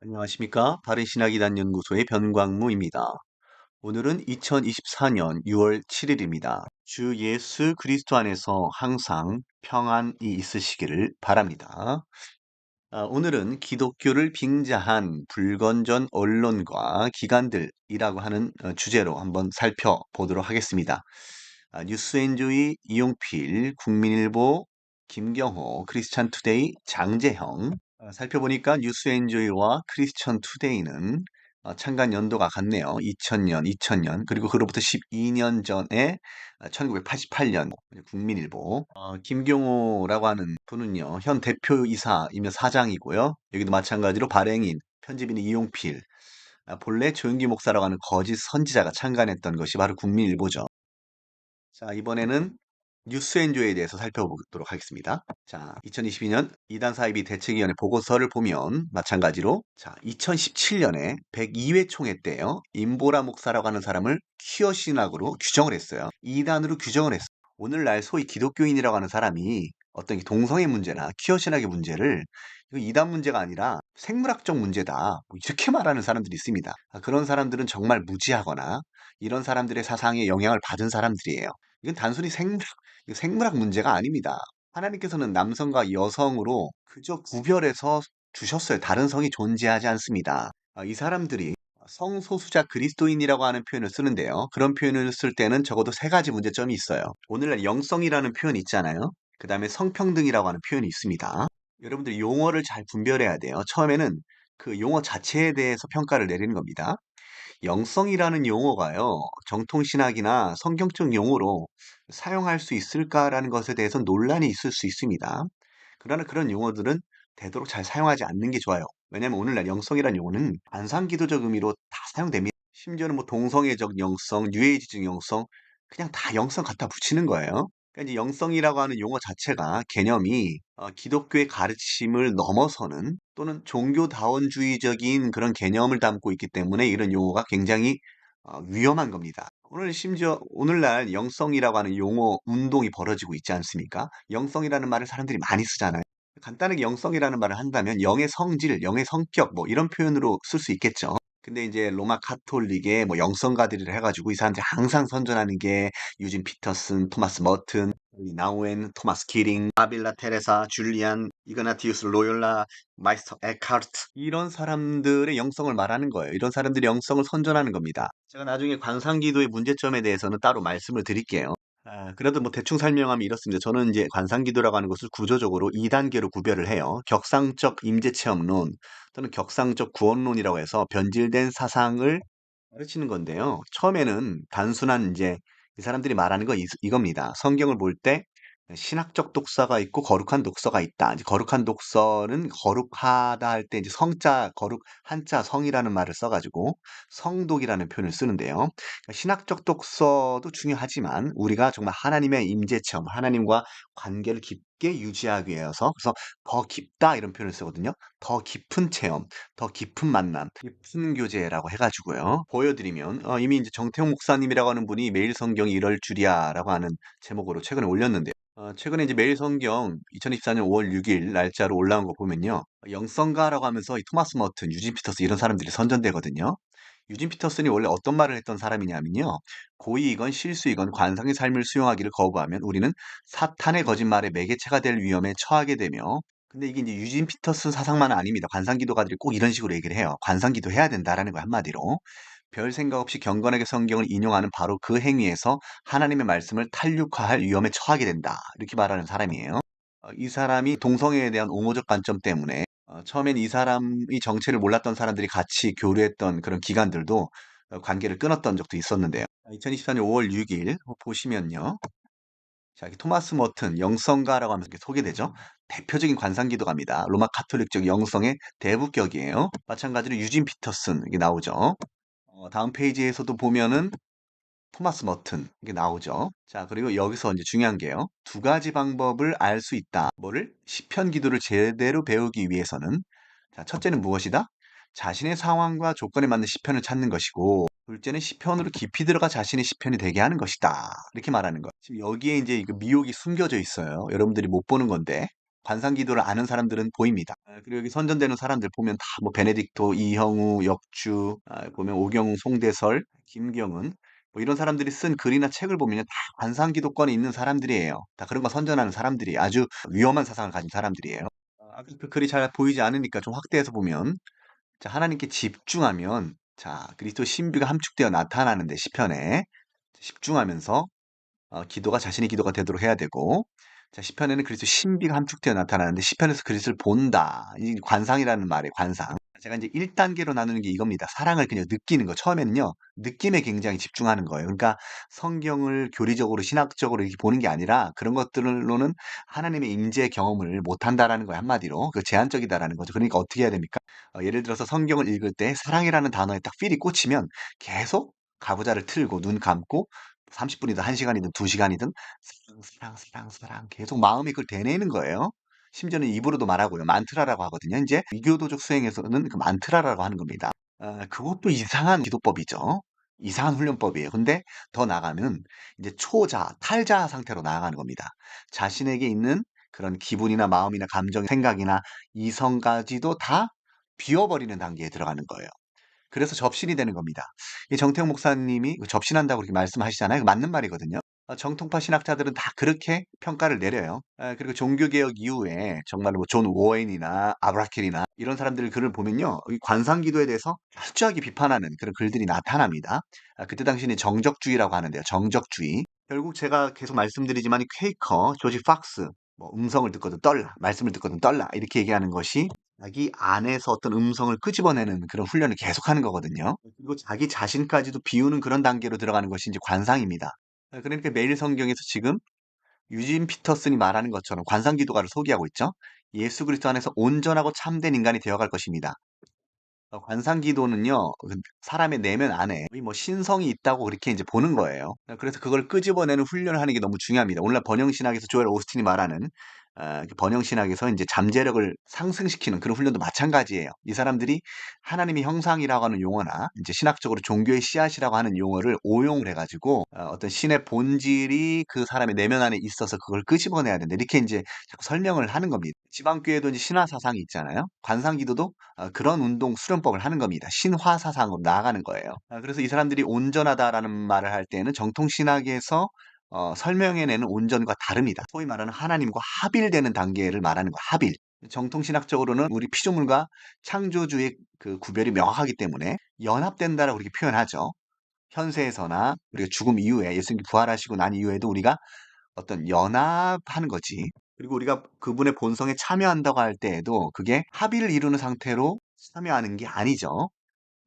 안녕하십니까? 바른신학이단 연구소의 변광무입니다. 오늘은 2024년 6월 7일입니다. 주 예수 그리스도 안에서 항상 평안이 있으시기를 바랍니다. 오늘은 기독교를 빙자한 불건전 언론과 기관들이라고 하는 주제로 한번 살펴보도록 하겠습니다. 뉴스엔조이, 이용필, 국민일보, 김경호, 크리스찬 투데이, 장재형. 살펴보니까 뉴스엔조이와 크리스천 투데이는 창간 연도가 같네요. 2000년, 그리고 그로부터 12년 전에 1988년 국민일보. 김경호라고 하는 분은요, 현 대표이사이며 사장이고요. 여기도 마찬가지로 발행인, 편집인 이용필, 본래 조용기 목사라고 하는 거짓 선지자가 창간했던 것이 바로 국민일보죠. 자, 이번에는 뉴스엔조에 대해서 살펴보도록 하겠습니다. 자, 2022년 이단 사이비 대책위원회 보고서를 보면 마찬가지로 자, 2017년에 102회 총회 때요. 임보라 목사라고 하는 사람을 퀴어 신학으로 규정을 했어요. 이단으로 규정을 했어요. 오늘날 소위 기독교인이라고 하는 사람이 어떤 동성애 문제나 퀴어 신학의 문제를 이거 이단 문제가 아니라 생물학적 문제다. 뭐 이렇게 말하는 사람들이 있습니다. 그런 사람들은 정말 무지하거나 이런 사람들의 사상에 영향을 받은 사람들이에요. 이건 단순히 생물학 문제가 아닙니다. 하나님께서는 남성과 여성으로 그저 구별해서 주셨어요. 다른 성이 존재하지 않습니다. 이 사람들이 성소수자 그리스도인이라고 하는 표현을 쓰는데요. 그런 표현을 쓸 때는 적어도 세 가지 문제점이 있어요. 오늘날 영성이라는 표현이 있잖아요. 그 다음에 성평등이라고 하는 표현이 있습니다. 여러분들 용어를 잘 분별해야 돼요. 처음에는 그 용어 자체에 대해서 평가를 내리는 겁니다. 영성이라는 용어가요, 정통신학이나 성경적 용어로 사용할 수 있을까라는 것에 대해서 논란이 있을 수 있습니다. 그러나 그런 용어들은 되도록 잘 사용하지 않는 게 좋아요. 왜냐하면 오늘날 영성이라는 용어는 반상기도적 의미로 다 사용됩니다. 심지어는 뭐 동성애적 영성, 뉴에이지적 영성, 그냥 다 영성 갖다 붙이는 거예요. 그러니까 이제 영성이라고 하는 용어 자체가 개념이 기독교의 가르침을 넘어서는 또는 종교다원주의적인 그런 개념을 담고 있기 때문에 이런 용어가 굉장히 위험한 겁니다. 심지어 오늘날 영성이라고 하는 용어 운동이 벌어지고 있지 않습니까? 영성이라는 말을 사람들이 많이 쓰잖아요. 간단하게 영성이라는 말을 한다면 영의 성질, 영의 성격 뭐 이런 표현으로 쓸 수 있겠죠. 근데 이제 로마 카톨릭의 뭐 영성가들이라 해가지고 이 사람들이 항상 선전하는 게 유진 피터슨, 토마스 머튼, 나우엔, 토마스 키링, 아빌라 테레사, 줄리안, 이그나티우스 로욜라, 마이스터 에카르트 이런 사람들의 영성을 말하는 거예요. 이런 사람들의 영성을 선전하는 겁니다. 제가 나중에 관상기도의 문제점에 대해서는 따로 말씀을 드릴게요. 그래도 뭐 대충 설명하면 이렇습니다. 저는 이제 관상기도라고 하는 것을 구조적으로 2단계로 구별을 해요. 격상적 임재체험론 또는 격상적 구원론이라고 해서 변질된 사상을 가르치는 건데요. 처음에는 단순한 이제 이 사람들이 말하는 거 이겁니다. 성경을 볼 때 신학적 독서가 있고 거룩한 독서가 있다. 이제 거룩한 독서는 거룩하다 할 때 이제 성자 거룩 한자 성이라는 말을 써가지고 성독이라는 표현을 쓰는데요. 그러니까 신학적 독서도 중요하지만 우리가 정말 하나님의 임재 체험, 하나님과 관계를 깊게 유지하기 위해서 그래서 더 깊다 이런 표현을 쓰거든요. 더 깊은 체험, 더 깊은 만남, 깊은 교제라고 해가지고요. 보여드리면 이미 이제 정태용 목사님이라고 하는 분이 매일 성경이 이럴 줄이야라고 하는 제목으로 최근에 올렸는데요. 최근에 이제 매일 성경 2024년 5월 6일 날짜로 올라온 거 보면요. 영성가라고 하면서 이 토마스 머튼, 유진 피터스 이런 사람들이 선전되거든요. 유진 피터슨이 원래 어떤 말을 했던 사람이냐면요. 고의이건 실수이건 관상의 삶을 수용하기를 거부하면 우리는 사탄의 거짓말에 매개체가 될 위험에 처하게 되며 근데 이게 이제 유진 피터슨 사상만은 아닙니다. 관상기도가들이 꼭 이런 식으로 얘기를 해요. 관상기도 해야 된다라는 거 한마디로. 별 생각 없이 경건하게 성경을 인용하는 바로 그 행위에서 하나님의 말씀을 탈육화할 위험에 처하게 된다. 이렇게 말하는 사람이에요. 이 사람이 동성애에 대한 옹호적 관점 때문에 처음엔 이 사람이 정체를 몰랐던 사람들이 같이 교류했던 그런 기관들도 관계를 끊었던 적도 있었는데요. 2024년 5월 6일 보시면요. 자, 여기 토마스 머튼 영성가라고 하면서 이렇게 소개되죠. 대표적인 관상기도가입니다. 로마 카톨릭적 영성의 대부격이에요. 마찬가지로 유진 피터슨 이게 나오죠. 다음 페이지에서도 보면은 토마스 머튼 이게 나오죠. 자, 그리고 여기서 이제 중요한 게요. 두 가지 방법을 알 수 있다. 뭐를? 시편 기도를 제대로 배우기 위해서는 자, 첫째는 무엇이다? 자신의 상황과 조건에 맞는 시편을 찾는 것이고 둘째는 시편으로 깊이 들어가 자신의 시편이 되게 하는 것이다. 이렇게 말하는 거. 지금 여기에 이제 이거 미혹이 숨겨져 있어요. 여러분들이 못 보는 건데 관상기도를 아는 사람들은 보입니다. 그리고 여기 선전되는 사람들 보면 다 뭐 베네딕토, 이형우, 역주, 보면 오경우, 송대설, 김경은 뭐 이런 사람들이 쓴 글이나 책을 보면 다 관상기도권에 있는 사람들이에요. 다 그런 거 선전하는 사람들이 아주 위험한 사상을 가진 사람들이에요. 그 글이 잘 보이지 않으니까 좀 확대해서 보면 자, 하나님께 집중하면 자, 그리스도 신비가 함축되어 나타나는데 시편에 집중하면서 기도가 자신의 기도가 되도록 해야 되고 자, 시편에는 그리스도 신비가 함축되어 나타나는데 시편에서 그리스도를 본다. 이 관상이라는 말의 관상. 제가 이제 1단계로 나누는 게 이겁니다. 사랑을 그냥 느끼는 거. 처음에는요. 느낌에 굉장히 집중하는 거예요. 그러니까 성경을 교리적으로 신학적으로 이렇게 보는 게 아니라 그런 것들로는 하나님의 임재 경험을 못 한다라는 거예요. 한마디로. 그 제한적이다라는 거죠. 그러니까 어떻게 해야 됩니까? 예를 들어서 성경을 읽을 때 사랑이라는 단어에 딱 필이 꽂히면 계속 가부좌를 틀고 눈 감고 30분이든 1시간이든 2시간이든 사랑, 사랑, 사랑, 사랑 계속 마음이 그걸 되뇌는 거예요. 심지어는 입으로도 말하고요. 만트라라고 하거든요. 이제 이교도적 수행에서는 그 만트라라고 하는 겁니다. 그것도 이상한 기도법이죠. 이상한 훈련법이에요. 근데 더 나아가면 이제 초자, 탈자 상태로 나아가는 겁니다. 자신에게 있는 그런 기분이나 마음이나 감정, 생각이나 이성까지도 다 비워버리는 단계에 들어가는 거예요. 그래서 접신이 되는 겁니다. 이 정태영 목사님이 그 접신한다고 그렇게 말씀하시잖아요. 그 맞는 말이거든요. 정통파 신학자들은 다 그렇게 평가를 내려요. 그리고 종교개혁 이후에 정말로 뭐존 오웬이나 아브라켈이나 이런 사람들 글을 보면요. 이 관상기도에 대해서 철저하게 비판하는 그런 글들이 나타납니다. 그때 당시에는 정적주의라고 하는데요. 정적주의. 결국 제가 계속 말씀드리지만 이 퀘이커, 조지 팍스, 뭐 음성을 듣거든 떨라, 말씀을 듣거든 떨라 이렇게 얘기하는 것이 자기 안에서 어떤 음성을 끄집어내는 그런 훈련을 계속하는 거거든요. 그리고 자기 자신까지도 비우는 그런 단계로 들어가는 것이 이제 관상입니다. 그러니까 매일 성경에서 지금 유진 피터슨이 말하는 것처럼 관상기도가를 소개하고 있죠. 예수 그리스도 안에서 온전하고 참된 인간이 되어갈 것입니다. 관상기도는요, 그 사람의 내면 안에 거의 뭐 신성이 있다고 그렇게 이제 보는 거예요. 그래서 그걸 끄집어내는 훈련을 하는 게 너무 중요합니다. 오늘날 번영신학에서 조엘 오스틴이 말하는 그 번영신학에서 이제 잠재력을 상승시키는 그런 훈련도 마찬가지예요. 이 사람들이 하나님의 형상이라고 하는 용어나 이제 신학적으로 종교의 씨앗이라고 하는 용어를 오용을 해가지고 어떤 신의 본질이 그 사람의 내면 안에 있어서 그걸 끄집어내야 된다. 이렇게 이제 자꾸 설명을 하는 겁니다. 지방교회도 이제 신화 사상이 있잖아요. 관상기도도 그런 운동 수련법을 하는 겁니다. 신화 사상으로 나아가는 거예요. 그래서 이 사람들이 온전하다라는 말을 할 때는 정통신학에서 설명해내는 온전과 다릅니다. 소위 말하는 하나님과 합일되는 단계를 말하는 거, 합일. 정통신학적으로는 우리 피조물과 창조주의 그 구별이 명확하기 때문에 연합된다라고 그렇게 표현하죠. 현세에서나 우리가 죽음 이후에 예수님이 부활하시고 난 이후에도 우리가 어떤 연합하는 거지. 그리고 우리가 그분의 본성에 참여한다고 할 때에도 그게 합의를 이루는 상태로 참여하는 게 아니죠.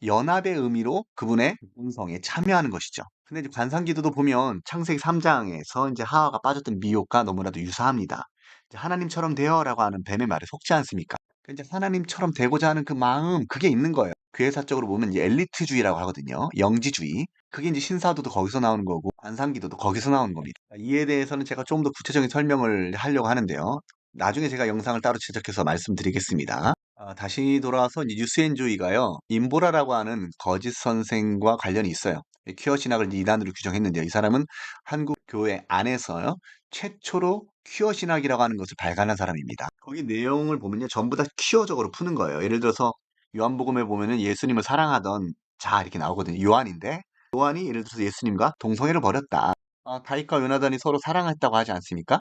연합의 의미로 그분의 본성에 참여하는 것이죠. 근데 이제 관상기도도 보면 창세기 3장에서 이제 하와가 빠졌던 미혹과 너무나도 유사합니다. 이제 하나님처럼 되어라고 하는 뱀의 말에 속지 않습니까? 이제 하나님처럼 되고자 하는 그 마음, 그게 있는 거예요. 교회사적으로 보면 이제 엘리트주의라고 하거든요. 영지주의. 그게 이제 신사도도 거기서 나오는 거고, 관상기도도 거기서 나오는 겁니다. 이에 대해서는 제가 좀 더 구체적인 설명을 하려고 하는데요. 나중에 제가 영상을 따로 제작해서 말씀드리겠습니다. 다시 돌아와서 이제 유스엔조이가요, 임보라라고 하는 거짓 선생과 관련이 있어요. 퀴어 신학을 이단으로 규정했는데요. 이 사람은 한국 교회 안에서요, 최초로 퀴어 신학이라고 하는 것을 발간한 사람입니다. 거기 내용을 보면요, 전부 다 퀴어적으로 푸는 거예요. 예를 들어서 요한복음에 보면은 예수님을 사랑하던 자 이렇게 나오거든요. 요한인데 요한이 예를 들어서 예수님과 동성애를 벌였다. 다윗과 요나단이 서로 사랑했다고 하지 않습니까?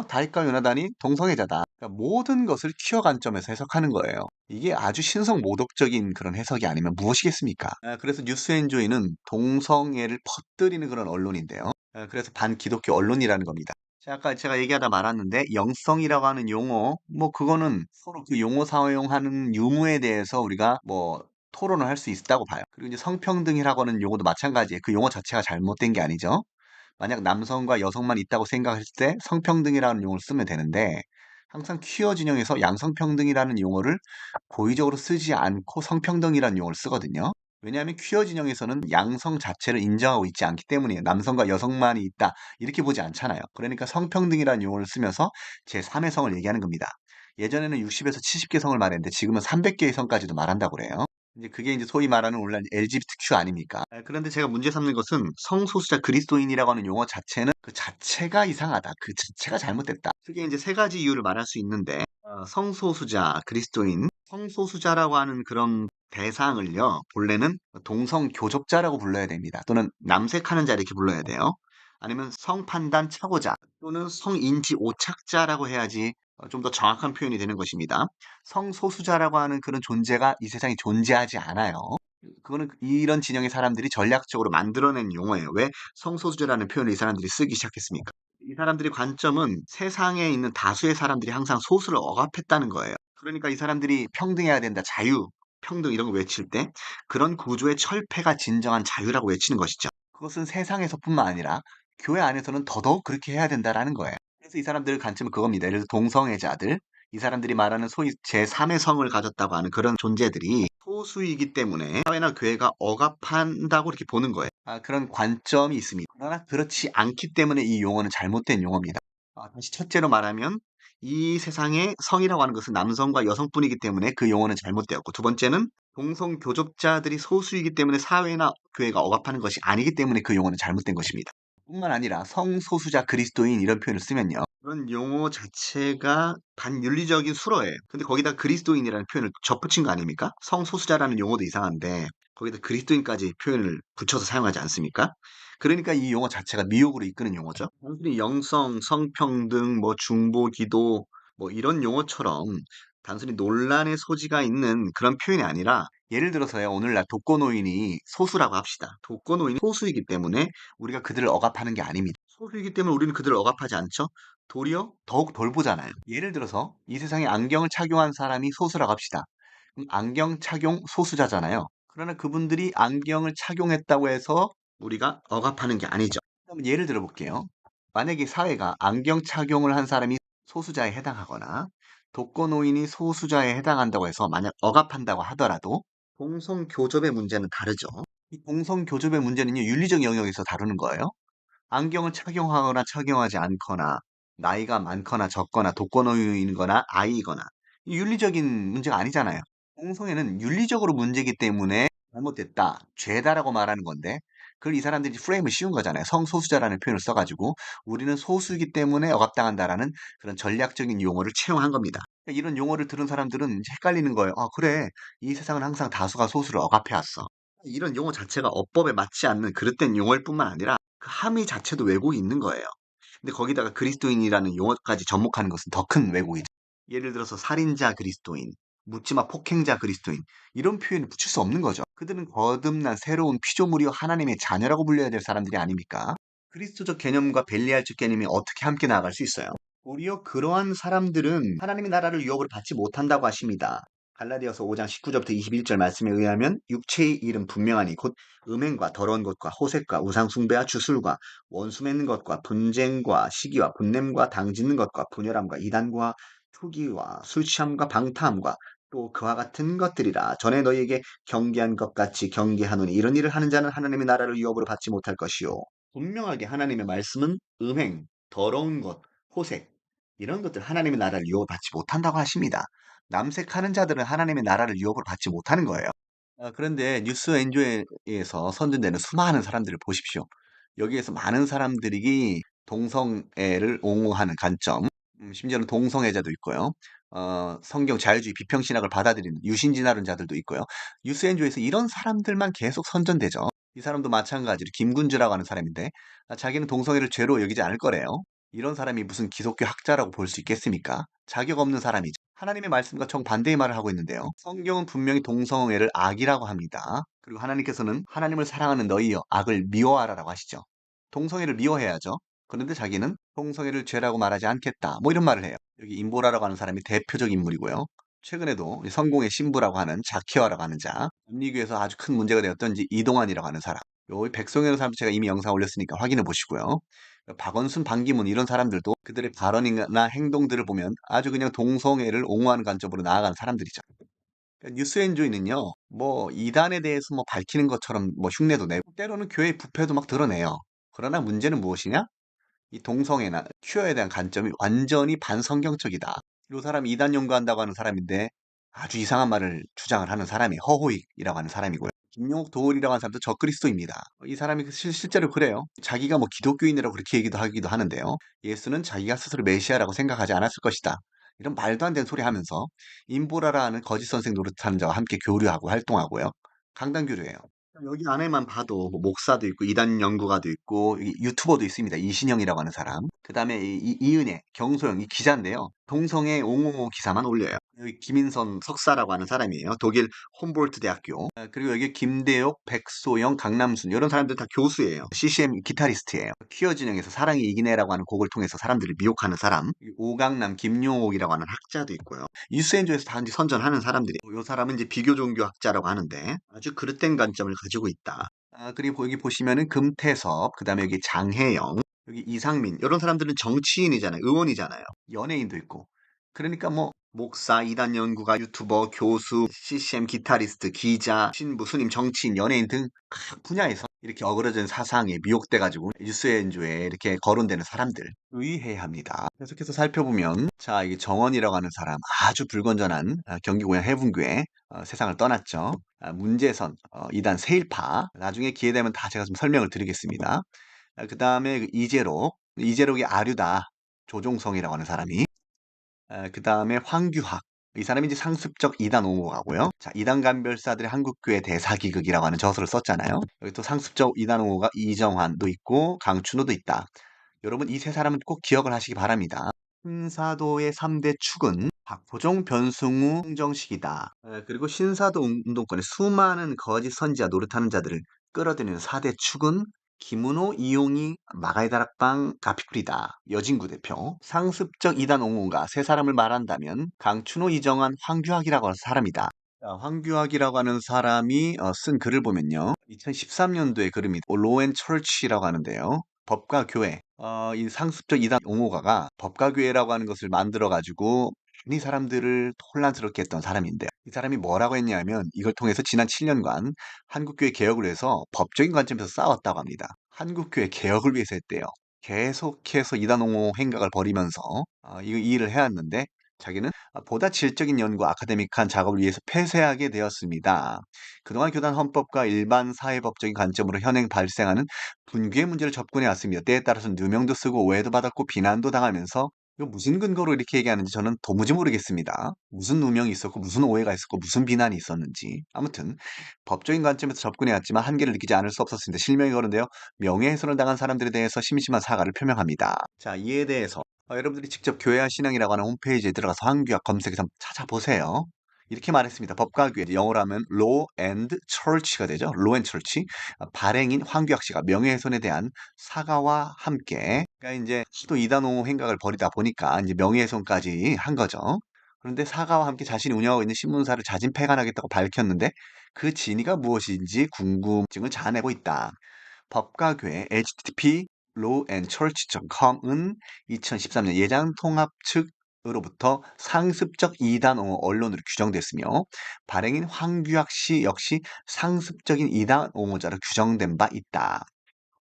다윗과 요나단이 동성애자다. 그러니까 모든 것을 퀴어 관점에서 해석하는 거예요. 이게 아주 신성 모독적인 그런 해석이 아니면 무엇이겠습니까? 그래서 뉴스엔조이는 동성애를 퍼뜨리는 그런 언론인데요. 그래서 반기독교 언론이라는 겁니다. 자, 아까 제가 얘기하다 말았는데 영성이라고 하는 용어, 뭐 그거는 서로 그 용어 사용하는 유무에 대해서 우리가 뭐 토론을 할 수 있다고 봐요. 그리고 이제 성평등이라고 하는 용어도 마찬가지예요. 그 용어 자체가 잘못된 게 아니죠. 만약 남성과 여성만 있다고 생각했을 때 성평등이라는 용어를 쓰면 되는데 항상 퀴어 진영에서 양성평등이라는 용어를 고의적으로 쓰지 않고 성평등이라는 용어를 쓰거든요. 왜냐하면 퀴어 진영에서는 양성 자체를 인정하고 있지 않기 때문이에요. 남성과 여성만이 있다 이렇게 보지 않잖아요. 그러니까 성평등이라는 용어를 쓰면서 제3의 성을 얘기하는 겁니다. 예전에는 60에서 70개 성을 말했는데 지금은 300개의 성까지도 말한다고 그래요. 이제 그게 이제 소위 말하는 오늘날 LGBTQ 아닙니까? 그런데 제가 문제 삼는 것은 성소수자 그리스도인이라고 하는 용어 자체는 그 자체가 이상하다. 그 자체가 잘못됐다. 크게 이제 세 가지 이유를 말할 수 있는데, 성소수자 그리스도인, 성소수자라고 하는 그런 대상을요, 본래는 동성교접자라고 불러야 됩니다. 또는 남색하는 자 이렇게 불러야 돼요. 아니면 성판단 착오자 또는 성인지 오착자라고 해야지 좀 더 정확한 표현이 되는 것입니다. 성소수자라고 하는 그런 존재가 이 세상에 존재하지 않아요. 그거는 이런 진영의 사람들이 전략적으로 만들어낸 용어예요. 왜 성소수자라는 표현을 이 사람들이 쓰기 시작했습니까? 이 사람들의 관점은 세상에 있는 다수의 사람들이 항상 소수를 억압했다는 거예요. 그러니까 이 사람들이 평등해야 된다, 자유, 평등 이런 거 외칠 때 그런 구조의 철폐가 진정한 자유라고 외치는 것이죠. 그것은 세상에서뿐만 아니라 교회 안에서는 더더욱 그렇게 해야 된다라는 거예요. 그래서 이 사람들 관점은 그겁니다. 예를 들어 동성애자들, 이 사람들이 말하는 소위 제3의 성을 가졌다고 하는 그런 존재들이 소수이기 때문에 사회나 교회가 억압한다고 이렇게 보는 거예요. 그런 관점이 있습니다. 그러나 그렇지 않기 때문에 이 용어는 잘못된 용어입니다. 다시 첫째로 말하면 이 세상에 성이라고 하는 것은 남성과 여성뿐이기 때문에 그 용어는 잘못되었고, 두 번째는 동성교접자들이 소수이기 때문에 사회나 교회가 억압하는 것이 아니기 때문에 그 용어는 잘못된 것입니다. 뿐만 아니라 성소수자 그리스도인 이런 표현을 쓰면요. 그런 용어 자체가 반윤리적인 수로예요. 근데 거기다 그리스도인이라는 표현을 접붙인 거 아닙니까? 성소수자라는 용어도 이상한데 거기다 그리스도인까지 표현을 붙여서 사용하지 않습니까? 그러니까 이 용어 자체가 미혹으로 이끄는 용어죠. 단순히 영성, 성평등, 뭐 중보, 기도 뭐 이런 용어처럼 단순히 논란의 소지가 있는 그런 표현이 아니라 예를 들어서요. 오늘날 독거노인이 소수라고 합시다. 독거노인이 소수이기 때문에 우리가 그들을 억압하는 게 아닙니다. 소수이기 때문에 우리는 그들을 억압하지 않죠. 도리어 더욱 돌보잖아요. 예를 들어서 이 세상에 안경을 착용한 사람이 소수라고 합시다. 그럼 안경 착용 소수자잖아요. 그러나 그분들이 안경을 착용했다고 해서 우리가 억압하는 게 아니죠. 그럼 예를 들어 볼게요. 만약에 사회가 안경 착용을 한 사람이 소수자에 해당하거나 독거노인이 소수자에 해당한다고 해서 만약 억압한다고 하더라도 동성교접의 문제는 다르죠. 이 동성교접의 문제는요, 윤리적 영역에서 다루는 거예요. 안경을 착용하거나 착용하지 않거나, 나이가 많거나 적거나, 독거노인이거나 아이거나, 이 윤리적인 문제가 아니잖아요. 동성애는 윤리적으로 문제이기 때문에 잘못됐다, 죄다라고 말하는 건데, 그걸 이 사람들이 프레임을 씌운 거잖아요. 성소수자라는 표현을 써가지고, 우리는 소수이기 때문에 억압당한다라는 그런 전략적인 용어를 채용한 겁니다. 그러니까 이런 용어를 들은 사람들은 이제 헷갈리는 거예요. 그래. 이 세상은 항상 다수가 소수를 억압해왔어. 이런 용어 자체가 어법에 맞지 않는 그릇된 용어일 뿐만 아니라 그 함의 자체도 왜곡이 있는 거예요. 근데 거기다가 그리스도인이라는 용어까지 접목하는 것은 더 큰 왜곡이죠. 예를 들어서 살인자 그리스도인, 묻지마 폭행자 그리스도인 이런 표현을 붙일 수 없는 거죠. 그들은 거듭난 새로운 피조물이요 하나님의 자녀라고 불려야 될 사람들이 아닙니까? 그리스도적 개념과 벨리알적 개념이 어떻게 함께 나아갈 수 있어요? 도리어 그러한 사람들은 하나님의 나라를 유업으로 받지 못한다고 하십니다. 갈라디아서 5장 19절부터 21절 말씀에 의하면 육체의 일은 분명하니 곧 음행과 더러운 것과 호색과 우상숭배와 주술과 원수 맺는 것과 분쟁과 시기와 분냄과 당짓는 것과 분열함과 이단과 투기와 술 취함과 방탕함과 또 그와 같은 것들이라 전에 너희에게 경계한 것 같이 경계하노니 이런 일을 하는 자는 하나님의 나라를 유업으로 받지 못할 것이요. 분명하게 하나님의 말씀은 음행, 더러운 것, 호색 이런 것들 하나님의 나라를 유업을 받지 못한다고 하십니다. 남색하는 자들은 하나님의 나라를 유업을 받지 못하는 거예요. 그런데 뉴스 엔조에서 선전되는 수많은 사람들을 보십시오. 여기에서 많은 사람들이 동성애를 옹호하는 관점, 심지어는 동성애자도 있고요. 성경 자유주의 비평신학을 받아들이는 유신진화론자들도 있고요. 뉴스 엔조에서 이런 사람들만 계속 선전되죠. 이 사람도 마찬가지로 김군주라고 하는 사람인데 자기는 동성애를 죄로 여기지 않을 거래요. 이런 사람이 무슨 기독교 학자라고 볼 수 있겠습니까? 자격 없는 사람이죠. 하나님의 말씀과 정반대의 말을 하고 있는데요. 성경은 분명히 동성애를 악이라고 합니다. 그리고 하나님께서는 하나님을 사랑하는 너희여 악을 미워하라라고 하시죠. 동성애를 미워해야죠. 그런데 자기는 동성애를 죄라고 말하지 않겠다. 뭐 이런 말을 해요. 여기 임보라라고 하는 사람이 대표적 인물이고요. 최근에도 성공의 신부라고 하는 자키와라고 하는 자, 감리교에서 아주 큰 문제가 되었던 이제 이동환이라고 하는 사람. 요 백성이라는 사람도 제가 이미 영상 올렸으니까 확인해 보시고요. 박원순, 반기문 이런 사람들도 그들의 발언이나 행동들을 보면 아주 그냥 동성애를 옹호하는 관점으로 나아가는 사람들이죠. 그러니까 뉴스엔조이는요, 뭐 이단에 대해서 뭐 밝히는 것처럼 뭐 흉내도 내고 때로는 교회 부패도 막 드러내요. 그러나 문제는 무엇이냐? 이 동성애나 퀴어에 대한 관점이 완전히 반성경적이다. 이 사람이 이단 연구한다고 하는 사람인데 아주 이상한 말을 주장을 하는 사람이 허호익이라고 하는 사람이고요. 김용옥 도올이라고 하는 사람도 적그리스도입니다. 이 사람이 실제로 그래요. 자기가 뭐 기독교인이라고 그렇게 얘기도 하기도 하는데요. 예수는 자기가 스스로 메시아라고 생각하지 않았을 것이다. 이런 말도 안 되는 소리 하면서 인보라라는 거짓 선생 노릇하는 자와 함께 교류하고 활동하고요. 강당교류예요. 여기 안에만 봐도 뭐 목사도 있고 이단 연구가도 있고 여기 유튜버도 있습니다. 이신영이라고 하는 사람. 그다음에 이은혜, 경소영 이 기자인데요. 동성애 옹호 기사만 올려요. 여기 김인선 석사라고 하는 사람이에요. 독일 홈볼트 대학교. 그리고 여기 김대옥, 백소영, 강남순 이런 사람들 다 교수예요. CCM 기타리스트예요. 퀴어 진영에서 사랑이 이기네라고 하는 곡을 통해서 사람들을 미혹하는 사람. 오강남, 김용옥이라고 하는 학자도 있고요. 이수엔조에서 단지 선전하는 사람들이에요. 이 사람은 이제 비교 종교학자라고 하는데 아주 그릇된 관점을 가지고 있다. 그리고 여기 보시면은 금태섭, 그다음에 여기 장혜영, 여기 이상민 이런 사람들은 정치인이잖아요. 의원이잖아요. 연예인도 있고. 그러니까 뭐 목사, 이단 연구가, 유튜버, 교수, CCM 기타리스트, 기자, 신부, 스님, 정치인, 연예인 등 각 분야에서 이렇게 어그러진 사상에 미혹돼가지고 뉴스엔조에 이렇게 거론되는 사람들 의해합니다. 계속해서 살펴보면 자 이게 정원이라고 하는 사람 아주 불건전한 경기 고양 해분교에 세상을 떠났죠. 문재선 이단 세일파 나중에 기회 되면 다 제가 좀 설명을 드리겠습니다. 그 다음에 이재록이 아류다 조종성이라고 하는 사람이 그 다음에 황규학. 이 사람이 이제 상습적 이단 옹호가고요. 자, 이단 간별사들의 한국교회 대사기극이라고 하는 저서를 썼잖아요. 여기 또 상습적 이단 옹호가 이정환도 있고 강춘호도 있다. 여러분 이 세 사람은 꼭 기억을 하시기 바랍니다. 신사도의 3대 축은 박보종, 변승우, 홍정식이다. 그리고 신사도 운동권의 수많은 거짓 선지자 노릇하는 자들을 끌어들이는 4대 축은 김은호, 이용희, 마가이다락방, 가피풀이다. 여진구 대표. 상습적 이단 옹호가 세 사람을 말한다면 강춘호, 이정환, 황규학이라고 하는 사람이다. 자, 황규학이라고 하는 사람이 쓴 글을 보면요. 2013년도에 글입니다. 로앤 철치라고 하는데요. 법과 교회, 이 상습적 이단 옹호가가 법과 교회라고 하는 것을 만들어가지고 많이 사람들을 혼란스럽게 했던 사람인데요. 이 사람이 뭐라고 했냐면 이걸 통해서 지난 7년간 한국교회 개혁을 위해서 법적인 관점에서 싸웠다고 합니다. 한국교회 개혁을 위해서 했대요. 계속해서 이단 옹호 행각을 벌이면서 이 일을 해왔는데 자기는 보다 질적인 연구, 아카데믹한 작업을 위해서 폐쇄하게 되었습니다. 그동안 교단 헌법과 일반 사회법적인 관점으로 현행 발생하는 분규의 문제를 접근해 왔습니다. 때에 따라서 누명도 쓰고 오해도 받았고 비난도 당하면서 이거 무슨 근거로 이렇게 얘기하는지 저는 도무지 모르겠습니다. 무슨 누명이 있었고 무슨 오해가 있었고 무슨 비난이 있었는지. 아무튼 법적인 관점에서 접근해 왔지만 한계를 느끼지 않을 수 없었습니다. 실명이 거론되어 명예훼손을 당한 사람들에 대해서 심심한 사과를 표명합니다. 자, 이에 대해서 여러분들이 직접 교회와 신앙이라고 하는 홈페이지에 들어가서 한규학 검색해서 한번 찾아보세요. 이렇게 말했습니다. 법과 교회, 영어로 하면 Law and Church가 되죠. Law and Church. 발행인 황규학 씨가 명예훼손에 대한 사과와 함께, 그러니까 이제 또 이단호 행각을 벌이다 보니까 이제 명예훼손까지 한 거죠. 그런데 사과와 함께 자신이 운영하고 있는 신문사를 자진 폐간하겠다고 밝혔는데 그 진위가 무엇인지 궁금증을 자아내고 있다. 법과 교회 http lawandchurch.com은 2013년 예장통합 측으로부터 상습적 이단 옹호 언론으로 규정됐으며 발행인 황규학 씨 역시 상습적인 이단 옹호자로 규정된 바 있다.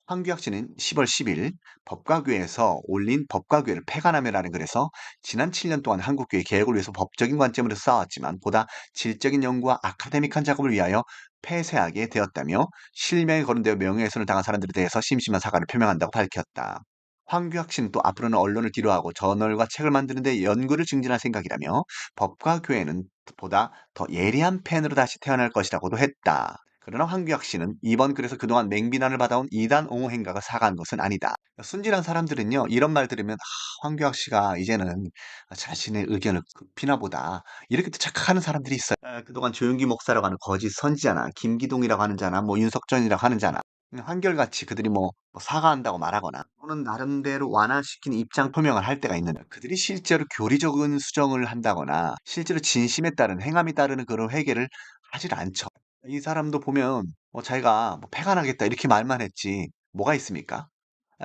황규학 씨는 10월 10일 법과교에서 올린 법과교를 폐간하며라는 글에서 지난 7년 동안 한국교회 개혁을 위해서 법적인 관점으로 싸웠지만 보다 질적인 연구와 아카데믹한 작업을 위하여 폐쇄하게 되었다며 실명에 거론되어 명예훼손을 당한 사람들에 대해서 심심한 사과를 표명한다고 밝혔다. 황규학 씨는 또 앞으로는 언론을 뒤로하고 저널과 책을 만드는 데 연구를 증진할 생각이라며 법과 교회는 보다 더 예리한 펜으로 다시 태어날 것이라고도 했다. 그러나 황규학 씨는 이번 글에서 그동안 맹비난을 받아온 이단 옹호 행각을 사과한 것은 아니다. 순진한 사람들은요, 이런 말 들으면 황규학 씨가 이제는 자신의 의견을 피나 보다 이렇게 또 착각하는 사람들이 있어요. 그동안 조용기 목사라고 하는 거짓 선지자나 김기동이라고 하는 자나 뭐 윤석전이라고 하는 자나 한결같이 그들이 뭐 사과한다고 말하거나 또는 나름대로 완화시키는 입장 표명을 할 때가 있는데 그들이 실제로 교리적인 수정을 한다거나 실제로 진심에 따른 행함에 따르는 그런 회개를 하질 않죠. 이 사람도 보면 자기가 뭐 폐간하겠다 이렇게 말만 했지 뭐가 있습니까?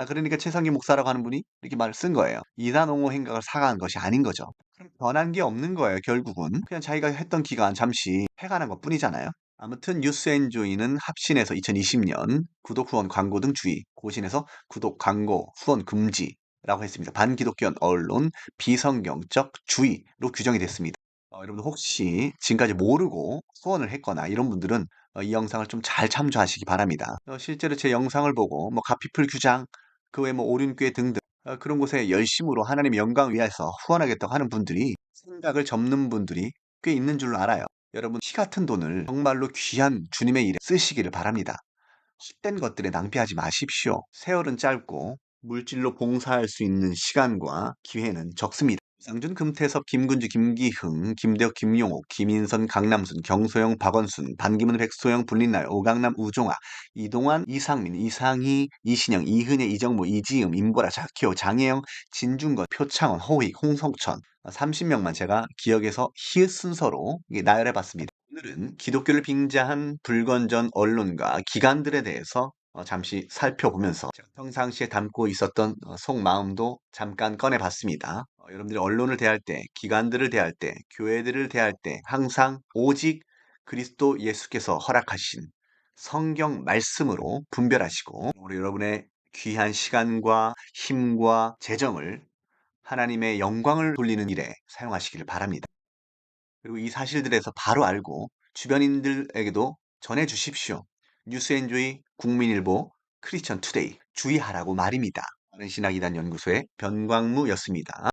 그러니까 최상기 목사라고 하는 분이 이렇게 말을 쓴 거예요. 이단 옹호 행각을 사과한 것이 아닌 거죠. 그럼 변한 게 없는 거예요, 결국은. 그냥 자기가 했던 기간 잠시 폐간한 것뿐이잖아요. 아무튼 뉴스엔조이는 합신에서 2020년 구독 후원 광고 등 주의, 고신에서 구독 광고 후원 금지라고 했습니다. 반기독교 언론 비성경적 주의로 규정이 됐습니다. 여러분들 혹시 지금까지 모르고 후원을 했거나 이런 분들은 이 영상을 좀 잘 참조하시기 바랍니다. 실제로 제 영상을 보고 뭐 가피풀 규장, 그 외에 뭐 오륜교회 등등 그런 곳에 열심으로 하나님의 영광을 위해서 후원하겠다고 하는 분들이 생각을 접는 분들이 꽤 있는 줄로 알아요. 여러분 피 같은 돈을 정말로 귀한 주님의 일에 쓰시기를 바랍니다. 헛된 것들에 낭비하지 마십시오. 세월은 짧고 물질로 봉사할 수 있는 시간과 기회는 적습니다. 상준, 금태섭, 김군주, 김기흥, 김대혁, 김용옥, 김인선, 강남순, 경소영, 박원순, 반기문, 백소영, 불린나요, 오강남, 우종아, 이동환, 이상민, 이상희, 이신영, 이은혜, 이정무, 이지음, 임보라, 자키오, 장혜영, 진중건, 표창원, 호익, 홍성천 30명만 제가 기억해서 히읗 순서로 나열해봤습니다. 오늘은 기독교를 빙자한 불건전 언론과 기관들에 대해서 잠시 살펴보면서 제가 평상시에 담고 있었던 속마음도 잠깐 꺼내봤습니다. 여러분들이 언론을 대할 때, 기관들을 대할 때, 교회들을 대할 때 항상 오직 그리스도 예수께서 허락하신 성경 말씀으로 분별하시고 우리 여러분의 귀한 시간과 힘과 재정을 하나님의 영광을 돌리는 일에 사용하시기를 바랍니다. 그리고 이 사실들에서 바로 알고 주변인들에게도 전해 주십시오. 뉴스엔조이, 국민일보, 크리스천 투데이 주의하라고 말입니다. 바른 신학 이단 연구소의 변광무였습니다.